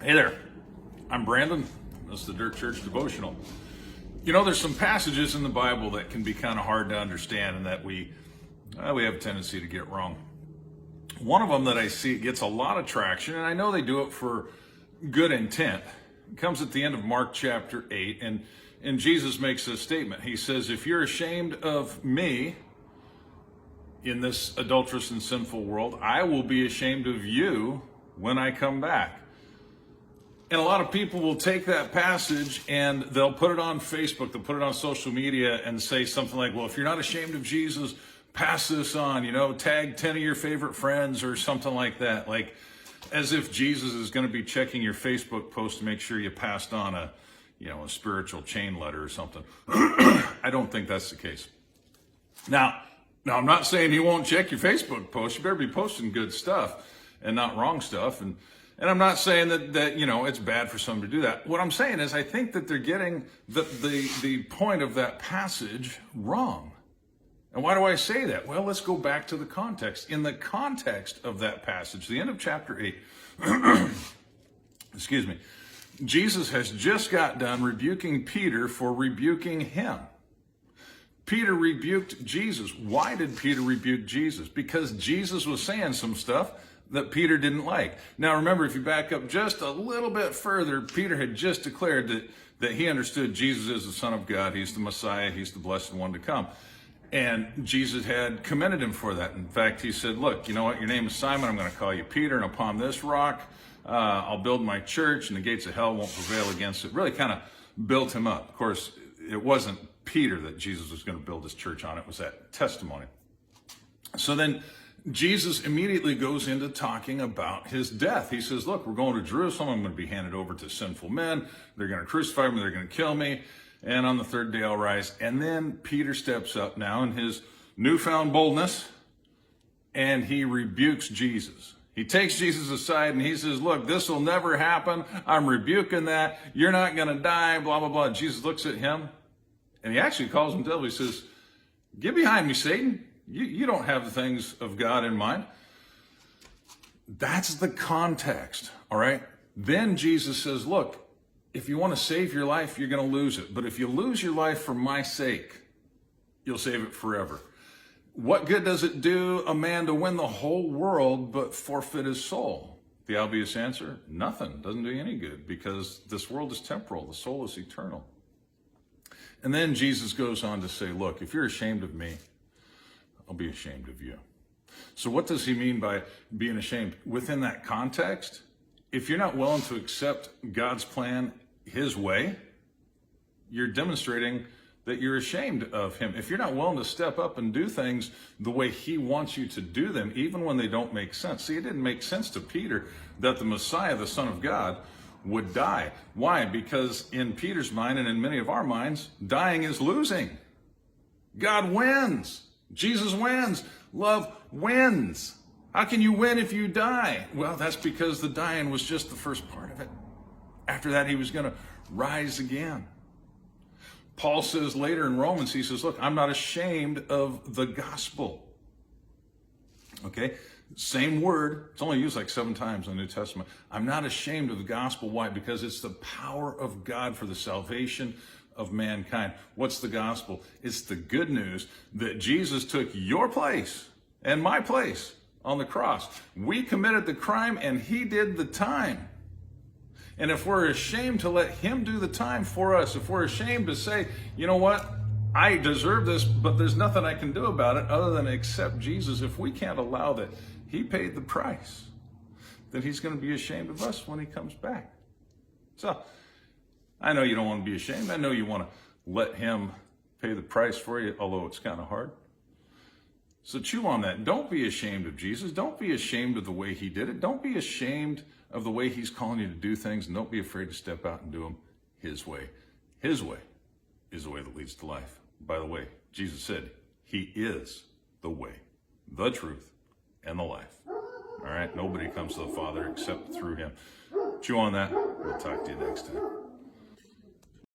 Hey there, I'm Brandon. This is the Dirt Church Devotional. You know, there's some passages in the Bible that can be kind of hard to understand and that we have a tendency to get wrong. One of them that I see gets a lot of traction, and I know they do it for good intent. It comes at the end of Mark chapter 8, and Jesus makes a statement. He says, if you're ashamed of me in this adulterous and sinful world, I will be ashamed of you when I come back. And a lot of people will take that passage and they'll put it on Facebook, they'll put it on social media and say something like, well, if you're not ashamed of Jesus, pass this on, tag 10 of your favorite friends or something like that. Like as if Jesus is going to be checking your Facebook post to make sure you passed on a spiritual chain letter or something. I don't think that's the case. Now, I'm not saying he won't check your Facebook post. You better be posting good stuff and not wrong stuff. And I'm not saying that it's bad for some to do that. What I'm saying is I think that they're getting the point of that passage wrong. And why do I say that? Well, let's go back to the context. In the context of that passage, the end of chapter 8, excuse me, Jesus has just got done rebuking Peter for rebuking him. Peter rebuked Jesus. Why did Peter rebuke Jesus? Because Jesus was saying some stuff that Peter didn't like. Now remember, if you back up just a little bit further, Peter had just declared that he understood Jesus is the Son of God, he's the Messiah, he's the blessed one to come. And Jesus had commended him for that. In fact, he said, look, you know what, your name is Simon, I'm going to call you Peter, and upon this rock I'll build my church, and the gates of hell won't prevail against it. Really kind of built him up. Of course, it wasn't Peter that Jesus was going to build his church on, it was that testimony. So then Jesus immediately goes into talking about his death. He says, look, we're going to Jerusalem. I'm going to be handed over to sinful men. They're going to crucify me. They're going to kill me. And on the third day, I'll rise. And then Peter steps up now in his newfound boldness, and he rebukes Jesus. He takes Jesus aside and he says, look, this will never happen. I'm rebuking that. You're not going to die, blah, blah, blah. Jesus looks at him, and he actually calls him devil. He says, get behind me, Satan. You don't have the things of God in mind. That's the context, all right? Then Jesus says, look, if you want to save your life, you're going to lose it. But if you lose your life for my sake, you'll save it forever. What good does it do a man to win the whole world but forfeit his soul? The obvious answer, nothing. Doesn't do you any good because this world is temporal. The soul is eternal. And then Jesus goes on to say, look, if you're ashamed of me, I'll be ashamed of you. So what does he mean by being ashamed? Within that context, if you're not willing to accept God's plan his way, you're demonstrating that you're ashamed of him. If you're not willing to step up and do things the way he wants you to do them, even when they don't make sense. See, it didn't make sense to Peter that the Messiah, the Son of God, would die. Why? Because in Peter's mind and in many of our minds, dying is losing. God wins. Jesus wins. Love wins. How can you win if you die? Well, that's because the dying was just the first part of it. After that, he was going to rise again. Paul says later in Romans, he says, look, I'm not ashamed of the gospel. Okay? Same word. It's only used like 7 times in the New Testament. I'm not ashamed of the gospel. Why? Because it's the power of God for the salvation of mankind. What's the gospel? It's the good news that Jesus took your place and my place on the cross. We committed the crime and he did the time. And if we're ashamed to let him do the time for us, if we're ashamed to say, you know what, I deserve this, but there's nothing I can do about it other than accept Jesus, if we can't allow that he paid the price, then he's going to be ashamed of us when he comes back. So I know you don't want to be ashamed. I know you want to let him pay the price for you, although it's kind of hard. So chew on that. Don't be ashamed of Jesus. Don't be ashamed of the way he did it. Don't be ashamed of the way he's calling you to do things, and don't be afraid to step out and do them his way. His way is the way that leads to life. By the way, Jesus said he is the way, the truth, and the life. All right? Nobody comes to the Father except through him. Chew on that. We'll talk to you next time.